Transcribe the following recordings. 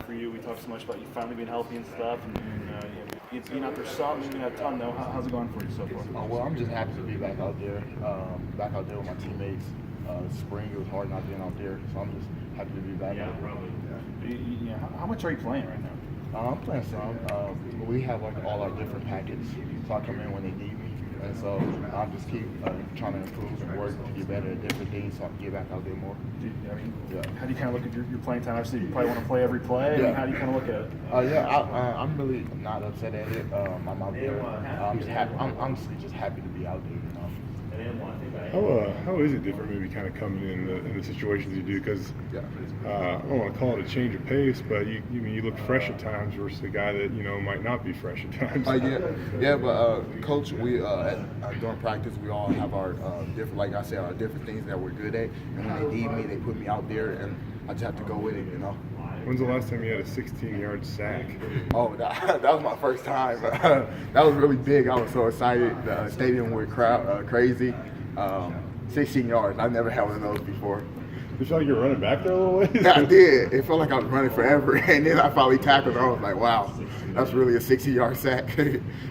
for you? We talked so much about you finally being healthy and stuff, and it's being out there some, maybe not a ton though. How's it going for you so far? Well, I'm just happy to be back out there with my teammates. Spring, it was hard not being out there, so I'm just happy to be back out there. How much are you playing right now? I'm playing some. We have like all our different packets, so I come in when they need me, and so I just keep trying to improve and work to get better at different things, so I can get back out there more. How do you kind of look at your playing time? Obviously, you probably want to play every play. Yeah. How do you kind of look at it? I'm really not upset at it. I'm out there. I'm just happy. I'm honestly just happy to be out there. How is it different maybe kind of coming in the situations you do? Because I don't want to call it a change of pace, but you look fresh at times versus a guy that might not be fresh at times. But coach, we during practice we all have our different, like I said, our different things that we're good at, and when they need me, they put me out there, and I just have to go with it, When's the last time you had a 16-yard sack? Oh, that was my first time. That was really big. I was so excited. The stadium went crazy. 16 yards. I've never had one of those before. You felt like you were running back there a little ways? I did. It felt like I was running forever. And then I finally tackled. I was like, wow, that's really a 60-yard sack.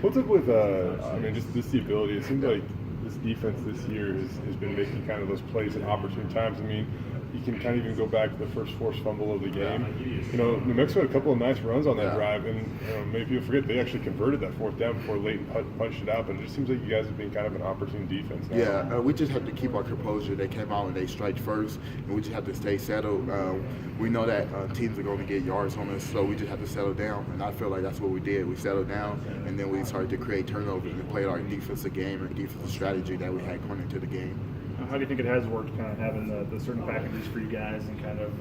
What's up with, just the ability? It seems like this defense this year has been making kind of those plays at opportune times. You can kind of even go back to the first forced fumble of the game. New Mexico had a couple of nice runs on that drive, and maybe people forget they actually converted that fourth down before Leighton punched it out. But it just seems like you guys have been kind of an opportune defense now. Yeah, we just have to keep our composure. They came out and they strike first, and we just have to stay settled. We know that teams are going to get yards on us, so we just have to settle down. And I feel like that's what we did. We settled down, and then we started to create turnovers and play our defensive game and defensive strategy that we had going into the game. How do you think it has worked, kind of having the certain packages for you guys and kind of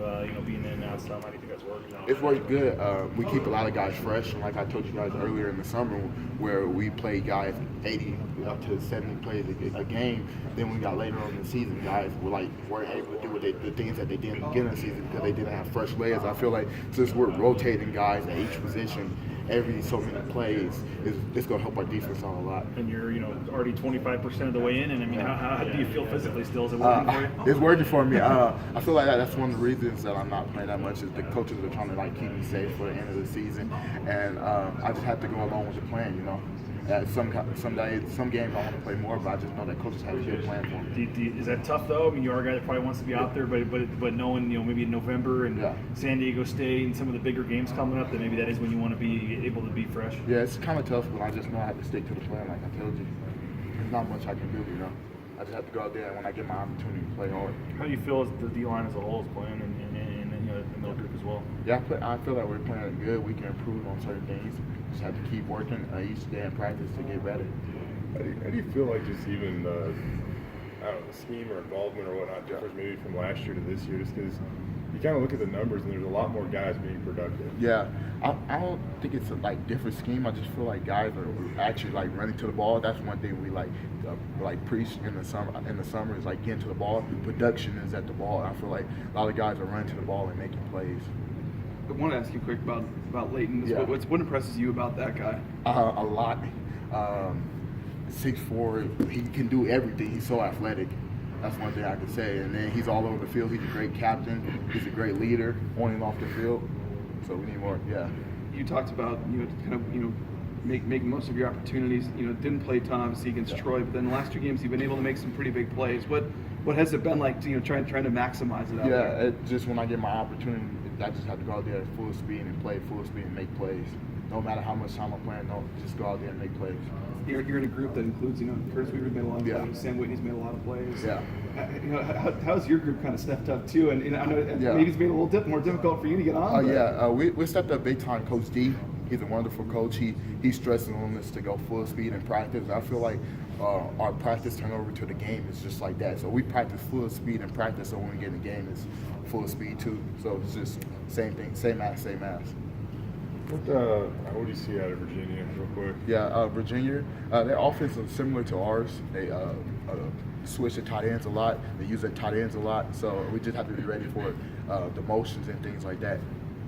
being in and out stuff? How do you think that's worked? It's worked good. We keep a lot of guys fresh, and like I told you guys earlier in the summer, where we played guys 80 up to 70 plays a game. Then we got later on in the season, guys weren't able to do the things that they did in the beginning of the season because they didn't have fresh legs. I feel like since we're rotating guys at each position every so many plays, it's going to help our defense out a lot. And you're already 25% of the way in, and how do you feel physically still? Is it working for you? It's working for me. I feel like that's one of the reasons that I'm not playing that much is the coaches are trying to keep me safe for the end of the season, and I just have to go along with the plan. Some games I want to play more, but I just know that coaches have a good plan for me. Is that tough though? You are a guy that probably wants to be out there, but knowing maybe in November and San Diego State and some of the bigger games coming up, that maybe that is when you want to be able to be fresh. Yeah, it's kind of tough, but I just know I have to stick to the plan, like I told you. There's not much I can do, I just have to go out there when I get my opportunity to play hard. How do you feel as the D-line as a whole is playing and the middle group as well? Yeah, I feel like we're playing good. We can improve on certain things. Just have to keep working each day in practice to get better. How do you feel like just even the scheme or involvement or whatnot differs maybe from last year to this year? Just because you kind of look at the numbers and there's a lot more guys being productive. Yeah, I don't think it's a different scheme. I just feel like guys are actually running to the ball. That's one thing we preach in the summer is getting to the ball. Production is at the ball. I feel like a lot of guys are running to the ball and making plays. I want to ask you quick about Leighton. What impresses you about that guy? A lot. 6'4", he can do everything. He's so athletic. That's one thing I can say. And then he's all over the field. He's a great captain. He's a great leader on and off the field. So we need more. Yeah. You talked about making most of your opportunities. Didn't play a ton obviously against Troy, but then the last two games you've been able to make some pretty big plays. What has it been like? Trying to maximize it out there? Just when I get my opportunity, I just have to go out there at full speed and play full speed and make plays. No matter how much time I'm playing, just go out there and make plays. You're in a group that includes, Curtis Weaver's made a lot of plays, Sam Whitney's made a lot of plays. Yeah. How's your group kind of stepped up too? And I know maybe it's made it a little more difficult for you to get on. We stepped up big time. Coach D, he's a wonderful coach. He's stressing on us to go full speed in practice. I feel like our practice turnover to the game is just like that. So we practice full speed in practice, so when we get in the game, it's full speed too. So it's just same thing, same as. What do you see out of Virginia, real quick? Yeah, Virginia, their offense is similar to ours. They switch the tight ends a lot. They use their tight ends a lot. So we just have to be ready for the motions and things like that.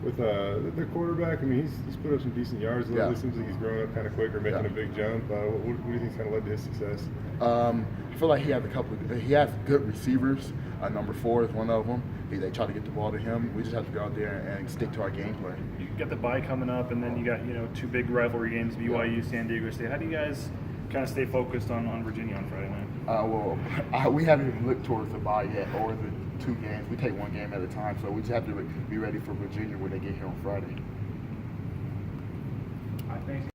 with the quarterback, I mean, he's put up some decent yards lately. Yeah. It seems like he's growing up kind of quick or making a big jump. What do you think kind of led to his success? I feel like he has good receivers. Number 4 is one of them. They try to get the ball to him. We just have to go out there and stick to our game plan. You got the bye coming up, and then you got 2 big rivalry games: BYU, San Diego State. How do you guys kind of stay focused on Virginia on Friday night? We haven't even looked towards the bye yet or the 2 games. We take one game at a time, so we just have to be ready for Virginia when they get here on Friday. I think.